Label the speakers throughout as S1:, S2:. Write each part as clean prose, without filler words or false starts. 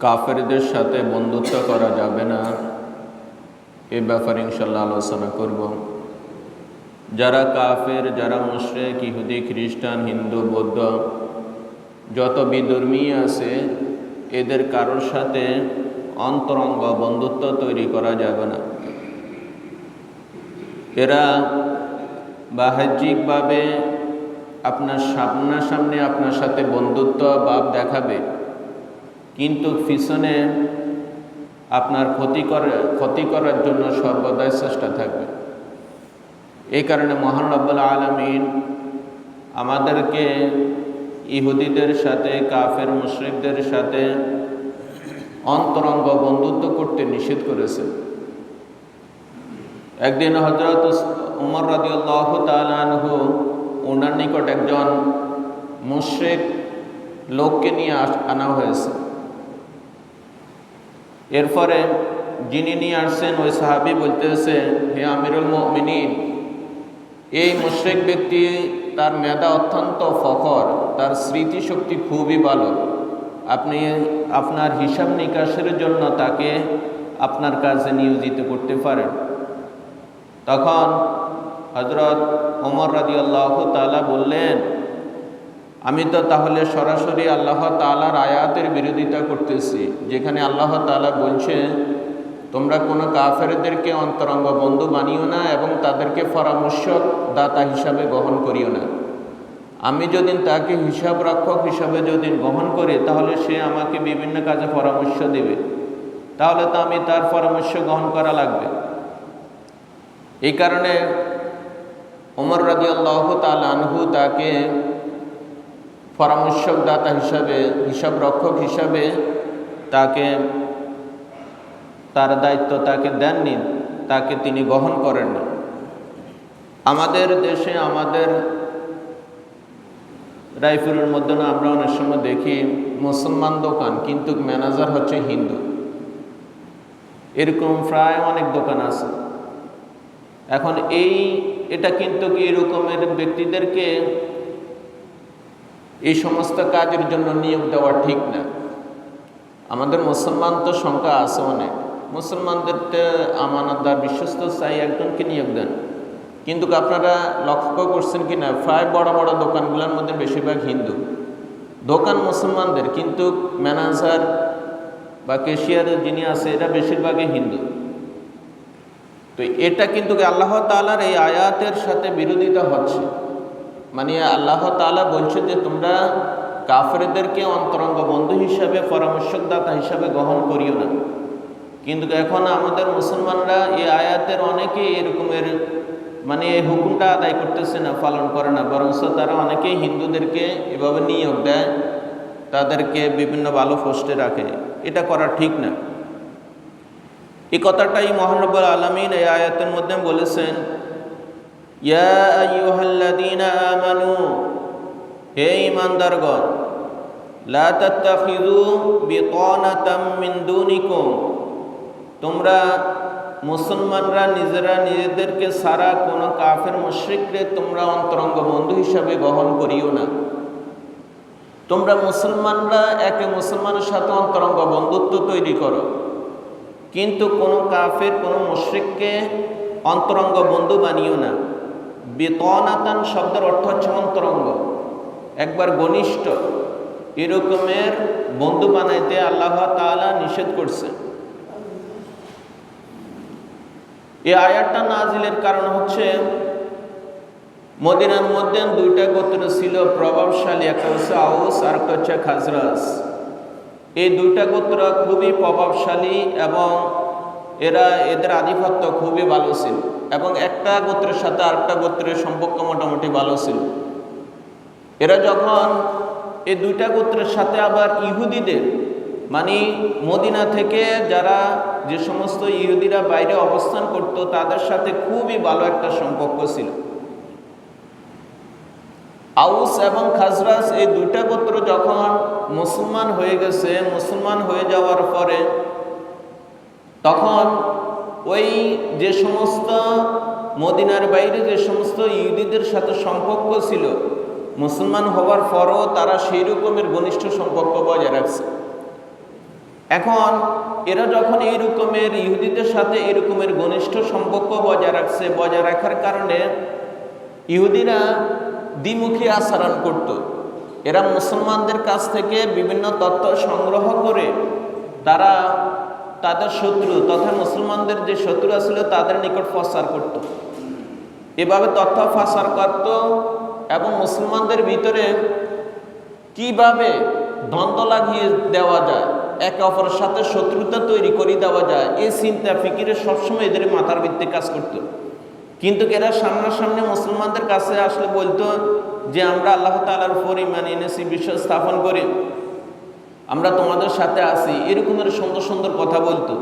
S1: কাফেরদের সাথে বন্ধুত্ব করা যাবে না, এ ব্যাপারে ইনশাল্লাহ আলোচনা করব। যারা কাফের, যারা মুশরিক, ইহুদি, খ্রিস্টান, হিন্দু, বৌদ্ধ, যত বিধর্মী আছে, এদের কারোর সাথে অন্তরঙ্গ বন্ধুত্ব তৈরি করা যাবে না। এরা বাহ্যিকভাবে আপনার সামনাসামনি আপনার সাথে বন্ধুত্ব ভাব দেখাবে, কিন্তু পিছনে আপনার ক্ষতি করার জন্য সর্বদাই চেষ্টা থাকবে। এই কারণে মহান রব্বুল আলামিন আমাদেরকে ইহুদিদের সাথে, কাফের মুশরিকদের সাথে অন্তরঙ্গ বন্ধুত্ব করতে নিষেধ করেছে। একদিন হযরত উমর রাদিয়াল্লাহু তাআলা আনহু, ওনার নিকট একজন মুশরিক লোককে নিয়ে আনা হয়েছে। এরপরে যিনি নিয়ে আসছেন ওই সাহাবী বলতেছে, হে আমিরুল মুমিনিন, এই মুশরিক ব্যক্তি, তার মেধা অত্যন্ত প্রখর, তার স্মৃতিশক্তি খুবই ভালো, আপনি আপনার হিসাব নিকাশের জন্য তাকে আপনার কাছে নিয়োজিত করতে পারেন। তখন হযরত ওমর রাদিয়াল্লাহু তাআলা বললেন, আমি তো তাহলে সরাসরি আল্লাহ তাআলার আয়াতের বিরোধিতা করতেছি, যেখানে আল্লাহ তাআলা বলছে তোমরা কোনো কাফেরদেরকে অন্তরঙ্গ বন্ধু বানিও না এবং তাদেরকে পরামর্শক দাতা হিসাবে গ্রহণ করিও না। আমি যদি তাকে হিসাব রক্ষক হিসাবে যদি গ্রহণ করি, তাহলে সে আমাকে বিভিন্ন কাজে পরামর্শ দেবে, তাহলে তো আমি তার পরামর্শ গ্রহণ করা লাগবে। এই কারণে ওমর রাদিয়াল্লাহু তাআলা আনহু তাকে পরামর্শক দাতা হিসাবে, হিসাব রক্ষক হিসাবে তাকে তার দায়িত্ব তাকে দেননি, তাকে তিনি গ্রহণ করেননি। আমাদের দেশে, আমাদের রায়পুরের মধ্যে না, আমরা অনেক সময় দেখি মুসলমান দোকান কিন্তু ম্যানেজার হচ্ছে হিন্দু, এরকম প্রায় অনেক দোকান আছে। এখন এটা কিন্তু এরকমের ব্যক্তিদেরকে এই সমস্ত কাজের জন্য নিয়োগ দেওয়া ঠিক না। আমাদের মুসলমান তো সংখ্যা আছে অনেক, মুসলমানদেরকে আমানতদার বিশ্বস্ত চাই একজনকে নিয়োগ দেন। কিন্তু আপনারা লক্ষ্য করছেন কি না, প্রায় বড় বড় দোকানগুলোর মধ্যে বেশিরভাগ হিন্দু দোকান, মুসলমানদের, কিন্তু ম্যানেজার বা ক্যাশিয়ার যিনি আছে এরা বেশিরভাগই হিন্দু। তো এটা কিন্তু আল্লাহ তাআলার এই আয়াতের সাথে বিরোধিতা হচ্ছে। মানে আল্লাহ তাআলা বলছে যে তোমরা কাফেরদেরকে অন্তরঙ্গ বন্ধু হিসাবে, পরামর্শক দাতা হিসাবে গ্রহণ করিও না। কিন্তু এখন আমাদের মুসলমানরা এই আয়াতের অনেকেই এরকমের এই হুকুমটা আদায় করতেছে না, পালন করে না, বরঞ্চ তারা অনেকেই হিন্দুদেরকে এভাবে নিয়োগ দেয়, তাদেরকে বিভিন্ন ভালো পোস্টে রাখে। এটা করা ঠিক না। এই কথাটাই মহান রব্বুল আলামিন এই আয়াতের মধ্যে বলেছেন, ইয়া আইয়ুহাল্লাযীনা আমানু, হে ঈমানদারগণ, লা তাত্তাখিযু বিতানাতাম মিন দুনিকুম, তোমরা মুসলমানরা নিজেরা নিজেদেরকে সারা কোনো কাফের মুশরিককে তোমরা অন্তরঙ্গ বন্ধু হিসাবে গ্রহণ করিও না। তোমরা মুসলমানরা একে মুসলমানের সাথে অন্তরঙ্গ বন্ধুত্ব তৈরি করো, কিন্তু কোনো কাফের, কোনো মুশরিককে অন্তরঙ্গ বন্ধু বানিও না। বিতানাতান শব্দের অর্থ হচ্ছে অন্তরঙ্গ, একবার ঘনিষ্ঠ, এরকমের বন্ধু বানাইতে আল্লাহ তাআলা নিষেধ করছেন। এই আয়াতটা নাজিলের কারণ হচ্ছে মদিনার মধ্যে দুইটা গোত্র ছিল প্রভাবশালী, একটা হচ্ছে আউস আর একটা হচ্ছে খাজরাজ। এই দুইটা গোত্র খুবই প্রভাবশালী এবং এদের আধিপত্য খুবই ভালো ছিল, এবং একটা গোত্রের সাথে আরেকটা গোত্রের সম্পর্ক মোটামুটি ভালো ছিল। এরা যখন এই দুইটা গোত্রের সাথে আবার ইহুদিদের, মদিনা থেকে যারা, যে সমস্ত ইহুদিরা বাইরে অবস্থান করত, তাদের সাথে খুবই ভালো একটা সম্পর্ক ছিল। আউস এবং খাজরাজ এই দুইটা গোত্র যখন মুসলমান হয়ে গেছে, মুসলমান হয়ে যাওয়ার পরে তখন ওই যে সমস্ত মদিনার বাইরে যে সমস্ত ইহুদিদের সাথে সম্পর্ক ছিল, মুসলমান হওয়ার পরও তারা সেই রকমের ঘনিষ্ঠ সম্পর্ক বজায় রাখছে। এখন এরা যখন এই রকমের ইহুদিদের সাথে এই রকমের ঘনিষ্ঠ সম্পর্ক বজায় রাখছে, বজায় রাখার কারণে ইহুদিরা দ্বিমুখী আচরণ করত। এরা মুসলমানদের কাছ থেকে বিভিন্ন তথ্য সংগ্রহ করে তারা তাদের শত্রু তথা মুসলমানদের যে শত্রু ছিল তাদের নিকট প্রচার করত। এভাবে তথ্য প্রচার করত এবং মুসলমানদের ভিতরে কিভাবে দ্বন্দ্ব লাগিয়ে দেওয়া যায়, একে অপরের সাথে শত্রুতা তৈরি করে দেওয়া যায়, এই চিন্তা ফিকিরে সবসময় এদের মাথার ভিত্তি কাজ করত। কিন্তু এরা সামনাসামনি মুসলমানদের কাছে আসলে বলতো যে আমরা আল্লাহ তাআলার উপর ঈমান এনেছি, বিশ্বাস স্থাপন করি, আমরা তোমাদের সাথে আছি, এরকমের সুন্দর সুন্দর কথা বলতো।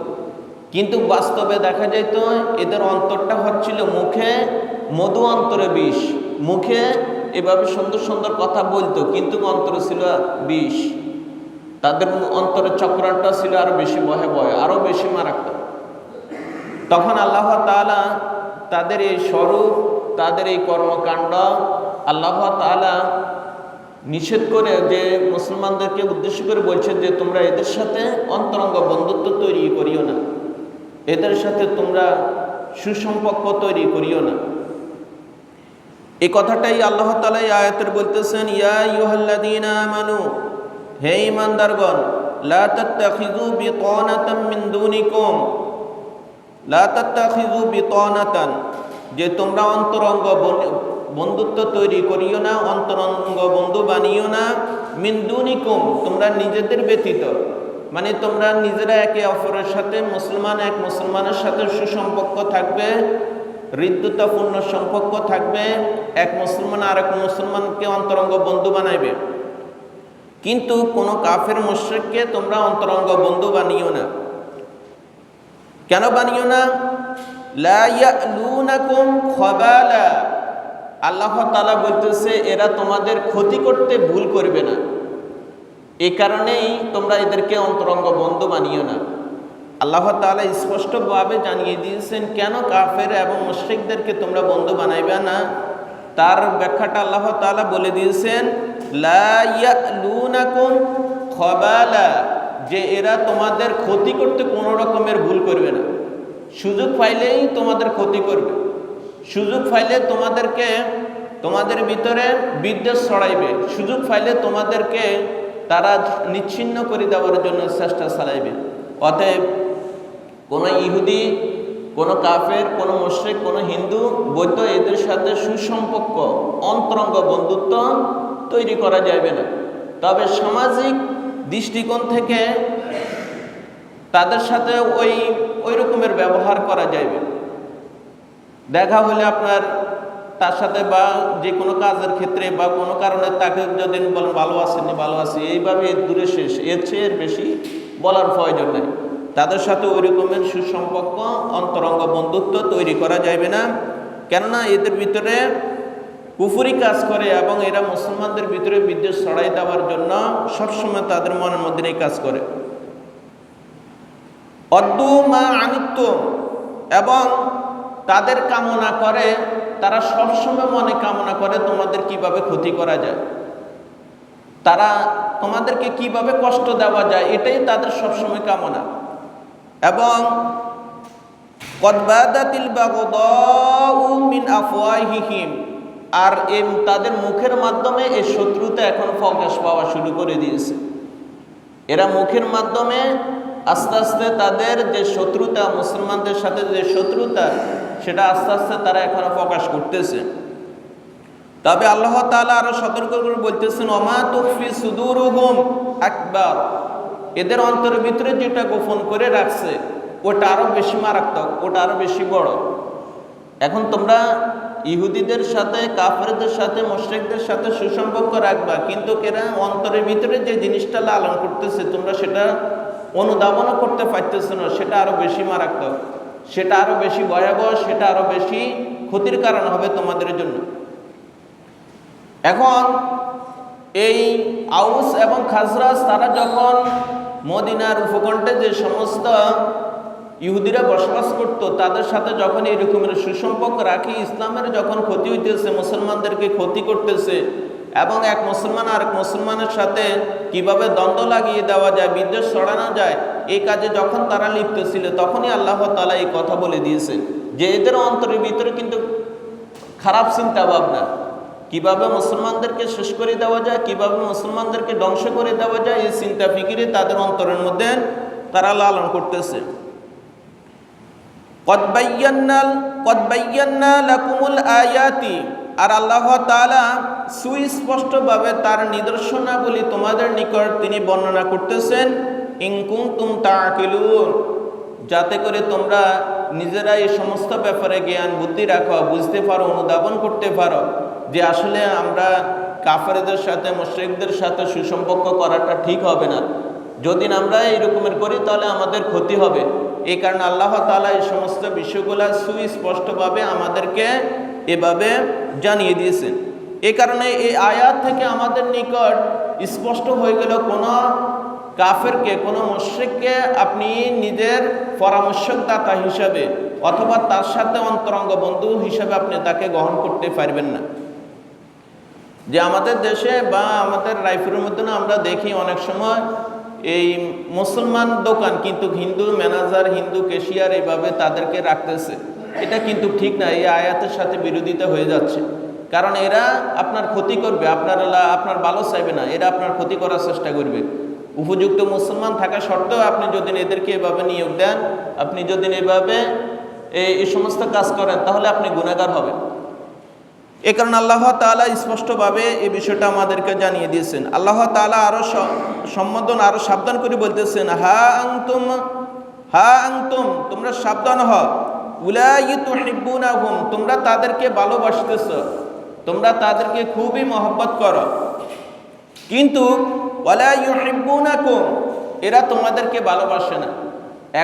S1: কিন্তু বাস্তবে দেখা যেত এদের অন্তরটা হচ্ছিল মুখে মধু অন্তরে বিষ। মুখে এভাবে সুন্দর সুন্দর কথা বলতো কিন্তু অন্তরে ছিল বিষ। তাদের অন্তরের চক্রান্তটা ছিল আরো বেশি ভয়াবহ, আরো বেশি মারাত্মক। তখন আল্লাহ তাআলা তাদের এই স্বরূপ, তাদের এই কর্মকাণ্ড আল্লাহ তাআলা নিষেধ করে যে মুসলমানদেরকে উদ্দেশ্য করে বলছেন যে তোমরা এদের সাথে অন্তরঙ্গ বন্ধুত্ব তৈরি করিও না, এদের সাথে তোমরা সুসম্পর্ক তৈরি করিও না। এই কথাটাই আল্লাহ তাআলা এই আয়াতের বলতেছেন, ইয়া আইয়ুহাল্লাযীনা আমানু, হে ঈমানদারগণ, লা তাত্তাখিযু বিতানাতাম মিন দুনিকুম, লা তাত্তাখিযু বিতানাতান, যে তোমরা অন্তরঙ্গ বন্ধুত্ব তৈরি করিও না, অন্তরঙ্গ বন্ধু বানিও না, মিন দুনিকুম, তোমরা নিজেদের ব্যতীত, মানে তোমরা নিজেরা একে অপরের সাথে মুসলমান এক মুসলমানের সাথে সুসম্পর্ক থাকবে, হৃদ্যতাপূর্ণ সম্পর্ক থাকবে, এক মুসলমান আর এক মুসলমানকে অন্তরঙ্গ বন্ধু বানাইবে, কিন্তু কোনো কাফের মুশরিককে তোমরা অন্তরঙ্গ বন্ধু বানিও না। কেন বানিও না? লা ইয়ালুনাকুম খাবালা, আল্লাহ তাআলা বলতেছে এরা তোমাদের ক্ষতি করতে ভুল করবে না, এই কারণেই তোমরা এদেরকে অন্তরঙ্গ বন্ধু বানিও না। আল্লাহ তাআলা স্পষ্টভাবে জানিয়ে দিয়েছেন কেন কাফের এবং মুশরিকদেরকে তোমরা বন্ধু বানাইবে না। তার ব্যাখ্যাটা আল্লাহ তাআলা বলে দিয়েছেন, লা ইয়ালুনাকুম খাবালা, যে এরা তোমাদের ক্ষতি করতে কোনো রকমের ভুল করবে না। সুযোগ পাইলেই তোমাদের ক্ষতি করবে, সুযোগ পাইলে তোমাদেরকে তোমাদের ভিতরে বিদ্বেষ ছড়াইবে, সুযোগ পাইলে তোমাদেরকে তারা নিচ্ছিন্ন করে দেওয়ার জন্য চেষ্টা চালাইবে। অতএব কোনো ইহুদি, কোনো কাফের, কোনো মুশরিক, কোনো হিন্দু, বৌদ্ধ এদের সাথে সুসম্পর্ক অন্তরঙ্গ বন্ধুত্ব তৈরি করা যাবে না। তবে সামাজিক দৃষ্টিকোণ থেকে তাদের সাথে ওই রকমের ব্যবহার করা যাবে। দেখা হলে আপনার তার সাথে বা যে কোনো কাজের ক্ষেত্রে বা কোনো কারণে তাকে যদি বলেন ভালো আছেন, ভালো আছি, এইভাবে দূরে শেষ, এর চেয়ে বেশি বলার প্রয়োজন নেই। তাদের সাথে ওই রকমের সুসম্পর্ক অন্তরঙ্গ বন্ধুত্ব তৈরি করা যাবে না, কেননা এদের ভিতরে কুফরি কাজ করে এবং এরা মুসলমানদের ভিতরে বিদ্বেষ ছড়াই দেওয়ার জন্য সবসময় তাদের মনের মধ্যে এই কাজ করে। অদ্দু মা আনিতুম, এবং তাদের কামনা করে, তারা সবসময় মনে কামনা করে তোমাদের কিভাবে ক্ষতি করা যায়, তারা তোমাদেরকে কিভাবে কষ্ট দেওয়া যায়, এটাই তাদের সবসময় কামনা। এবং কদ বাদাতিল বাগদাউ মিন আফওয়াহিহিম, আর তাদের মুখের মাধ্যমে এই শত্রুতা এখন প্রকাশ পাওয়া শুরু করে দিয়েছে। এরা মুখের মাধ্যমে আস্তে আস্তে তাদের যে শত্রুতা, মুসলমানদের সাথে যে শত্রুতা, সেটা আস্তে আস্তে তারা এখন প্রকাশ করতেছে। তবে আল্লাহ তাআলা আরো সতর্ক করে বলতেছেন, ওমা তুখফি সুদুরুহুম আকবার, এদের অন্তরের ভিতরে যেটা গোপন করে রাখছে ওটা আরো বেশি মারাত্মক, ওটা আরো বেশি বড়। এখন তোমরা ইহুদিদের সাথে, কাফেরদের সাথে, মুশরিকদের সাথে সুসম্পর্ক রাখবা, কিন্তু এরা অন্তরের ভিতরে যে জিনিসটা লালন করতেছে তোমরা সেটা অনুধাবনও করতে পারতেছে না, সেটা আরো বেশি মারাত্মক, সেটা আরো বেশি ভয়াবহ, সেটা আরো বেশি ক্ষতির কারণ হবে তোমাদের জন্য। এখন এই আউস এবং খাজরাজ তারা যখন মদিনার উপকণ্ঠে যে সমস্ত ইহুদিরা বসবাস করত তাদের সাথে যখন এই রকমের সুসম্পর্ক রাখি, ইসলামের যখন ক্ষতি হইতেছে, মুসলমানদেরকে ক্ষতি করতেছে, এবং এক মুসলমান আরেক মুসলমানের সাথে কিভাবে দ্বন্দ্ব লাগিয়ে দেওয়া যায়, বিদ্বেষ ছড়ানো যায়, এই কাজে যখন তারা লিপ্ত ছিল তখনই আল্লাহ তাআলা এই কথা বলে দিয়েছেন যে এদের অন্তরের ভিতরে কিন্তু খারাপ চিন্তা ভাবনা, কিভাবে মুসলমানদেরকে শেষ করে দেওয়া যায়, কিভাবে মুসলমানদেরকে ধ্বংস করে দেওয়া যায়, এই চিন্তা ফিকিরে তাদের অন্তরের মধ্যে তারা লালন করতেছে। কদ বায়্যান্না লাকুমুল আয়াতি, আর আল্লাহ তাআলা সুস্পষ্টভাবে তার নিদর্শনাবলী তোমাদের নিকট তিনি বর্ণনা করতেছেন, ইন কুনতুম তাআকিলুন, যাতে করে তোমরা নিজেরা এই সমস্ত ব্যাপারে জ্ঞান বুদ্ধি রাখো, বুঝতে পারো, অনুধাবন করতে পারো যে আসলে আমরা কাফেরদের সাথে মুশরিকদের সাথে সুসম্পর্ক করাটা ঠিক হবে না। যদি আমরা এই রকমের করি তাহলে আমাদের ক্ষতি হবে। এই কারণে আল্লাহ তাআলা এই সমস্ত বিষয়গুলো সুস্পষ্টভাবে আমাদেরকে এভাবে জানিয়ে দিয়েছেন। এই কারণে এই আয়াত থেকে আমাদের নিকট স্পষ্ট হয়ে গেল, কোনো কাফেরকে, কোনো মুশরিককে আপনি নিজের পরামর্শদাতা হিসাবে অথবা তার সাথে অন্তরঙ্গ বন্ধু হিসাবে আপনি তাকে গ্রহণ করতে পারবেন না। যে আমাদের দেশে বা আমাদের রায়পুরের মধ্যে না আমরা দেখি অনেক সময় এই মুসলমান দোকান কিন্তু হিন্দু ম্যানেজার, হিন্দু ক্যাশিয়ার এইভাবে তাদেরকে রাখতেছে। এটা কিন্তু ঠিক না, এই আয়াতের সাথে বিরোধিতা হয়ে যাচ্ছে। কারণ এরা আপনার ক্ষতি করবে, আপনার ভালো চাইবে না, এরা আপনার ক্ষতি করার চেষ্টা করবে। উপযুক্ত মুসলমান থাকা সত্ত্বেও আপনি যদি এদেরকে এভাবে নিয়োগ দেন, আপনি যদি এভাবে এই সমস্ত কাজ করেন তাহলে আপনি গুনাহগার হবেন। এ কারণে আল্লাহ তাআলা স্পষ্টভাবে এই বিষয়টা আমাদেরকে জানিয়ে দিয়েছেন। আল্লাহ তাআলা আরো সম্বোধন, আরো সাবধান করে বলতেছেন, হা আনতুম, তোমরা সাবধান হও, উলাইয়া তুহিব্বুনাহুম, তোমরা তাদেরকে ভালোবাসতেছ, তোমরা তাদেরকে খুবই মহব্বত করো, কিন্তু ওয়ালা ইউহিব্বুনাকুম, এরা তোমাদেরকে ভালোবাসে না।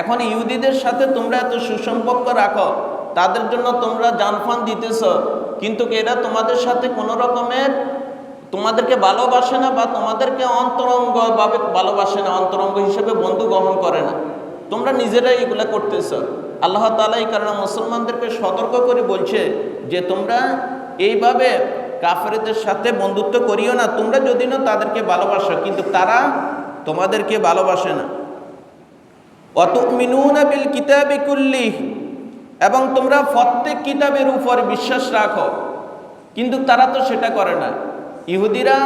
S1: এখন ইহুদিদের সাথে তোমরা এত সুসম্পর্ক রাখো, তাদের জন্য তোমরা জানফান দিতেছ, কিন্তু এরা তোমাদের সাথে কোনো রকমের তোমাদেরকে ভালোবাসে না বা তোমাদেরকে অন্তরঙ্গভাবে ভালোবাসে না, অন্তরঙ্গ হিসেবে বন্ধু গ্রহণ করে না। তোমরা নিজেরাই এগুলা করতেছ। আল্লাহ তাআলা এই কারণে মুসলমানদেরকে সতর্ক করে বলছে যে তোমরা এইভাবে কাফেরদের সাথে বন্ধুত্ব করিও না, তোমরা যদি না তাদেরকে ভালোবাসো কিন্তু তারা তোমাদেরকে ভালোবাসে না। ওয়াতুমিনুনা বিল কিতাবি কুল্লিহি, এবং তোমরা প্রত্যেক কিতাবের উপর বিশ্বাস রাখো, কিন্তু তারা তো সেটা করে না। ইহুদিরা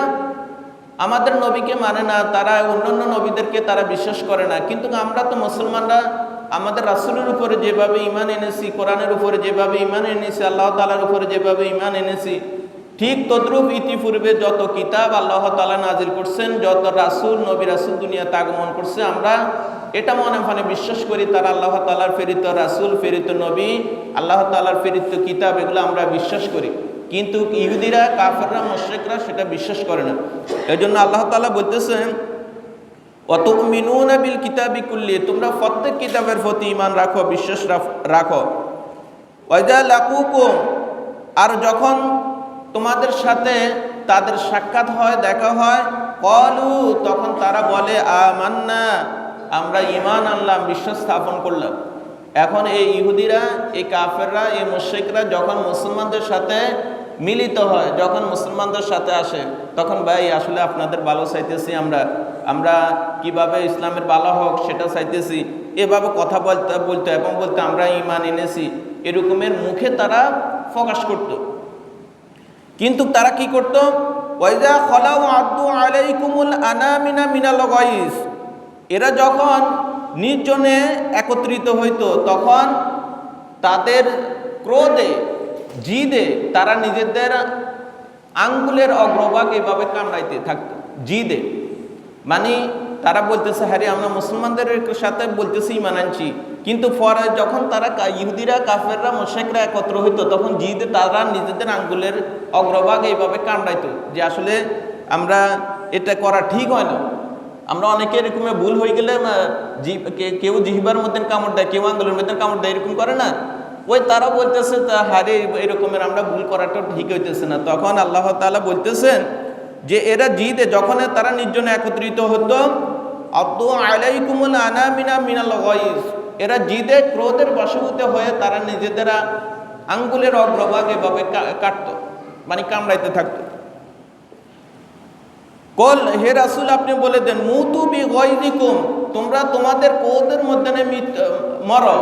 S1: আমাদের নবীকে মানে না, তারা অন্যান্য নবীদেরকে তারা বিশ্বাস করে না, কিন্তু আমরা তো মুসলমানরা আমাদের রাসূলের উপরে যেভাবে ঈমান এনেছি, কোরআনের উপরে যেভাবে ঈমান এনেছি, আল্লাহ তাআলার উপরে যেভাবে ঈমান এনেছি, ঠিক তদ্রূপ ইতিপূর্বে যত কিতাব আল্লাহ তাআলা নাজিল করছেন, যত রাসূল নবী রাসূল দুনিয়াতে আগমন করছে, আমরা এটা মনে মনে বিশ্বাস করি তারা আল্লাহ তাআলার প্রেরিত রাসূল, প্রেরিত নবী, আল্লাহ তাআলার প্রেরিত কিতাব, এগুলো আমরা বিশ্বাস করি। কিন্তু ইহুদিরা, কাফেররা, মুশরিকরা সেটা বিশ্বাস করে না। এজন্য আল্লাহ তাআলা বলতেছেন, ওয়াতুমিনুনা বিল কিতাবি কুল্লি, তোমরা প্রত্যেক কিতাবের প্রতি ঈমান রাখো, বিশ্বাস রাখো। ওয়াইজা লাকুকুম, আর যখন তোমাদের সাথে তাদের সাক্ষাৎ হয়, দেখা হয়, ক্বালু, তখন তারা বলে আমান্না, আমরা ঈমান আনলাম, বিশ্বাস স্থাপন করলাম। এখন এই ইহুদিরা, এই কাফেররা, এই মুশরিকরা যখন মুসলমানদের সাথে মিলিত হয়, যখন মুসলমানদের সাথে আসে, তখন ভাই আসলে আপনাদের ভালো চাইতেছি, আমরা কিভাবে ইসলামের ভালো হোক সেটা চাইতেছি, এভাবে কথা বলতে এবং বলতে আমরা ঈমান এনেছি, এরকমের মুখে তারা প্রকাশ করত। কিন্তু তারা কি করত? ওয়াইজা খলাউ আদু আলাইকুমুল আনামিনা মিনাল গায়স, এরা যখন নির্জনে একত্রিত হইতো তখন তাদের ক্রোধে, জিদে তারা নিজেদের আঙ্গুলের অগ্রভাগ এভাবে কামড়াইতে থাকতো। জিদে মানে তারা বলতেছে, হ্যাঁ আমরা মুসলমানদের সাথে বলতেছি ঈমান আনছি, কিন্তু পরে যখন তারা ইহুদিরা, কাফেররা, মুশরিকরা একত্র হইতো তখন জিদে তারা নিজেদের আঙ্গুলের অগ্রভাগ এইভাবে কামড়াইতো যে আসলে আমরা এটা করা ঠিক হয় না। আমরা অনেকে এরকমের ভুল হয়ে গেলে কেউ জিহ্বার মধ্যে কামড় দেয়, কেউ আঙ্গুলের মধ্যে কামড় দেয়, এরকম করে না? ওই তারা বলতেছে হারে এরকমের আমরা ভুল করাটা ঠিক হইতেছে না। তখন আল্লাহ তাআলা বলতেছেন যে এরা জিদে, যখন তারা নির্জনে একত্রিত হতো, আদু আলাইকুমুল আনামিনা মিনাল গায়স, এরা জিদে ক্রোধের বশীভূত হয়ে তারা নিজেদের আঙ্গুলের অগ্রভাগ এভাবে কাটতো, মানে কামড়াইতে থাকতো। কল হে রাসূল আপনি বলে দেন মুতু বিগাইযিকুম, তোমরা তোমাদের ক্রোধের মধ্যে মরো।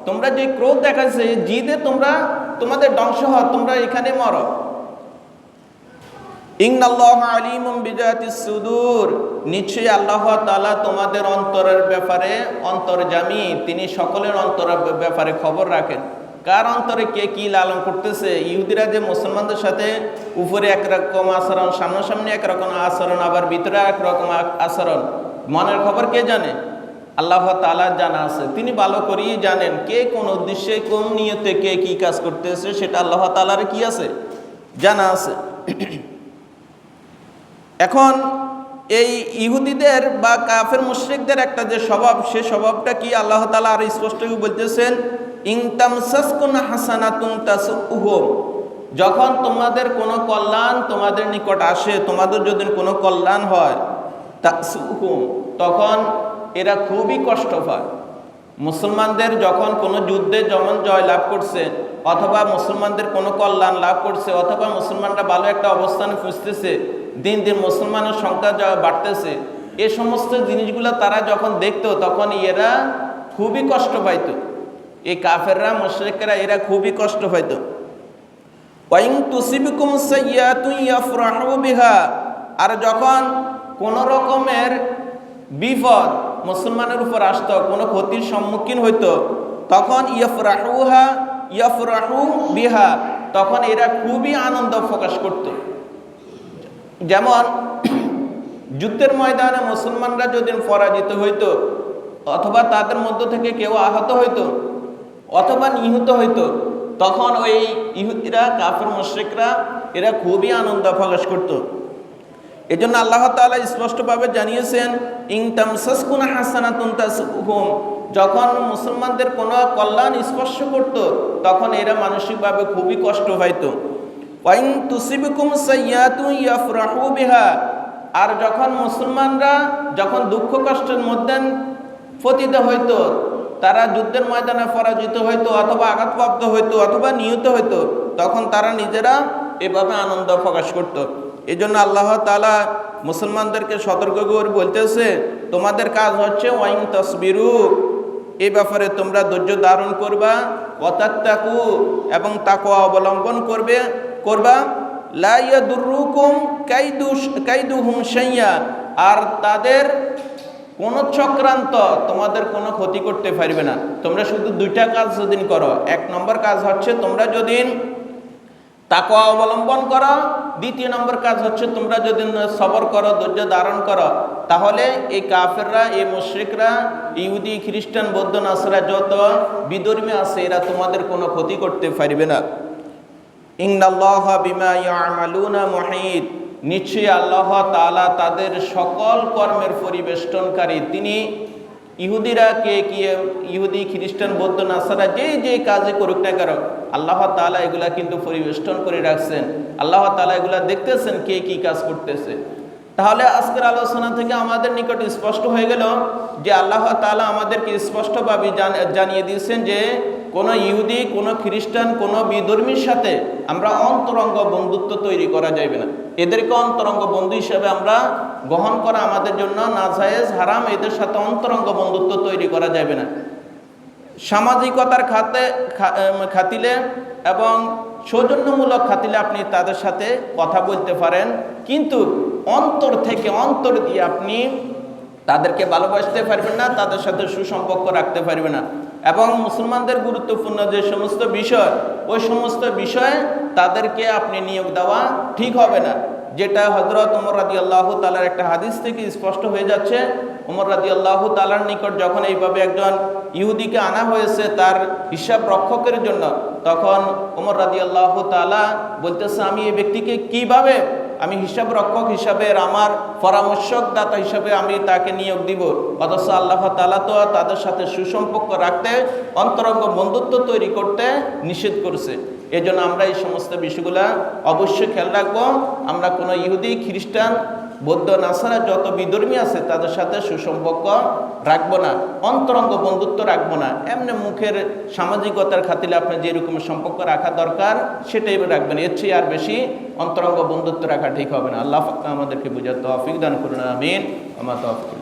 S1: তোমরা যে ক্রোধ দেখাচ্ছে জিদে তোমরা তোমাদের ধ্বংস হয়, তোমরা এখানে মরো। ইন্নাল্লাহা আলিমুম বিযাতিস সুদূর, নিশ্চয়ই আল্লাহ তাআলা তোমাদের অন্তরের ব্যাপারে অন্তর্যামী, তিনি সকলের অন্তরের ব্যাপারে খবর রাখেন। কার অন্তরে কে কি লালন করতেছে। ইহুদিরা যে মুসলমানদের সাথে উপরে একরকম আচরণ, সামনাসামনি একরকম আচরণ, আবার ভিতরে একরকম আচরণ, মনের খবর কে জানে? আল্লাহ তাআলা জানা আছে। তিনি ভালো করেই জানেন কে কোন উদ্দেশ্যে কোন নিয়তে কে কি কাজ করতেছে, সেটা আল্লাহ তাআলার কি আছে, জানা আছে। এখন এই ইহুদিদের বা কাফের মুশরিকদের একটা যে স্বভাব, সে স্বভাবটা কি আল্লাহ তাআলা আর স্পষ্ট বলতেছেন, ইনতামসাসকুন হাসানাতুন তাসুহুম, যখন তোমাদের কোনো কল্যাণ তোমাদের নিকট আসে, তোমাদের যদি কোনো কল্যাণ হয়, তাসুহুম, তখন এরা খুবই কষ্ট পায়। মুসলমানদের যখন কোনো যুদ্ধে যেমন জয় লাভ করছে, অথবা মুসলমানদের কোনো কল্যাণ লাভ করছে, অথবা মুসলমানরা ভালো একটা অবস্থানে পৌঁছতেছে, দিন দিন মুসলমানের সংখ্যা বাড়তেছে, এ সমস্ত জিনিসগুলো তারা যখন দেখতো তখন এরা খুবই কষ্ট পাইত। এই কাফেররা মুশরিকরা এরা খুবই কষ্ট পাইত। ওয়াইন তুসিবকুম সাইয়্যাতুন ইয়াফরাহু বিহা, আর যখন কোন রকমের বিপদ মুসলমানের উপর আসতো, কোনো ক্ষতির সম্মুখীন হইতো, তখন ইয়াফরাহু বিহা, তখন এরা খুবই আনন্দ প্রকাশ করত। যেমন যুদ্ধের ময়দানে মুসলমানরা যদি পরাজিত হইতো, অথবা তাদের মধ্য থেকে কেউ আহত হইতো, অথবা নিহত হইতো, তখন ওই ইহুদিরা কাফের মুশরিকরা এরা খুবই আনন্দ প্রকাশ করত। এজন্য আল্লাহ তাআলা স্পষ্টভাবে জানিয়েছেন, ইন তামসাসকুন হাসানাতুন তাসুহুম, যখন মুসলমানদের কোনো কল্যাণ স্পর্শ করত তখন এরা মানসিকভাবে খুবই কষ্ট পাইত। ওয়াইন তুসিবকুম সাইয়্যাতুন ইয়াফরাহু বিহা, আর যখন মুসলমানরা যখন দুঃখ কষ্টের মধ্যে পতিত হইতো, তারা যুদ্ধের ময়দানে পরাজিত হইতো, অথবা আঘাতপ্রাপ্ত হইতো, অথবা নিহত হইতো, তখন তারা নিজেরা এভাবে আনন্দ প্রকাশ করত। এই জন্য আল্লাহ তাআলা মুসলমানদেরকে সতর্ক করে বলতেছে, তোমাদের কাজ হচ্ছে ওয়াইন তাসবিরু, এই ব্যাপারে তোমরা ধৈর্য ধারণ করবা, ওয়াতাত্তাকু, এবং তাকওয়া অবলম্বন করবা, লা ইয়াদুররুকুম কাইদুহুম শাইয়্যা, আর তাদের কোন চক্রান্ত তোমাদের কোনো ক্ষতি করতে পারবে না। তোমরা শুধু দুইটা কাজ যদি করো, এক নম্বর কাজ হচ্ছে তোমরা যদি তাকওয়া অবলম্বন করো, দ্বিতীয় নম্বর কাজ হচ্ছে তোমরা যদি সবর করো, ধৈর্য ধারণ করো, তাহলে এই কাফেররা, এই মুশরিকরা, ইহুদি, খ্রিস্টান, বৌদ্ধ, নাসরা যত বিধর্মী আছে, এরা তোমাদের কোনো ক্ষতি করতে পারবে না। ইন্নাল্লাহা বিমা ইয়ামালুনা মুহীত, নিশ্চয়ই আল্লাহ তাআলা তাদের সকল কর্মের পরিবেষ্টনকারী। তিনি ইহুদিরা ইহুদি, খ্রিস্টান, বৌদ্ধ, নাসারা যে কাজে করুক না কেন, আল্লাহ তাআলা এগুলা কিন্তু পরিবেষ্টন করে রাখছেন। আল্লাহ তাআলা এগুলা দেখতেছেন কে কি কাজ করতেছে। তাহলে আজকের আলোচনা থেকে আমাদের নিকট স্পষ্ট হয়ে গেল যে আল্লাহ তাআলা আমাদেরকে স্পষ্টভাবে জানিয়ে দিয়েছেন যে কোনো ইহুদি, কোনো খ্রিস্টান, কোনো বিধর্মীর সাথে আমরা অন্তরঙ্গ বন্ধুত্ব তৈরি করা যাবে না। এদেরকে অন্তরঙ্গ বন্ধু হিসেবে আমরা গ্রহণ করা আমাদের জন্য নাজায়েজ, হারাম। এদের সাথে অন্তরঙ্গ বন্ধুত্ব তৈরি করা যাবে না। সামাজিকতার খাতিলে এবং সৌজন্যমূলক খাতিলে আপনি তাদের সাথে কথা বলতে পারেন, কিন্তু অন্তর থেকে, অন্তর দিয়ে আপনি তাদেরকে ভালোবাসতে পারবেন না, তাদের সাথে সুসম্পর্ক রাখতে পারবেন না। এবং মুসলমানদের গুরুত্বপূর্ণ যে সমস্ত বিষয়, ওই সমস্ত বিষয়ে তাদেরকে আপনি নিয়োগ দেওয়া ঠিক হবে না। যেটা হযরত ওমর রাদিয়াল্লাহু তাআলার একটা হাদিস থেকে স্পষ্ট হয়ে যাচ্ছে। ওমর রাদিয়াল্লাহু তাআলার নিকট যখন এইভাবে একজন ইহুদিকে আনা হয়েছে তার হিসাব রক্ষকের জন্য, তখন ওমর রাদিয়াল্লাহু তাআলা বলতেছে, আমি এই ব্যক্তিকে কিভাবে আমি হিসাব রক্ষক হিসাবে, আমার পরামর্শকদাতা হিসাবে আমি তাকে নিয়োগ দিব, অথচ আল্লাহ তাআলা তো তাদের সাথে সুসম্পর্ক রাখতে, অন্তরঙ্গ বন্ধুত্ব তৈরি করতে নিষেধ করছে। এজন্য আমরা এই সমস্ত বিষয়গুলা অবশ্যই খেয়াল রাখবো। আমরা কোনো ইহুদি, খ্রিস্টান, বৌদ্ধ নাসারা যত বিধর্মী আছে তাদের সাথে সুসম্পর্ক রাখবো না, অন্তরঙ্গ বন্ধুত্ব রাখবো না। এমনি মুখের সামাজিকতার খাতিরে আপনি যেরকম সম্পর্ক রাখা দরকার সেটাই রাখবেন, এর চেয়ে আর বেশি অন্তরঙ্গ বন্ধুত্ব রাখা ঠিক হবে না। আল্লাহ পাক আমাদেরকে বুঝার তৌফিক দান করুন, আমিন। আমার তৌফিক।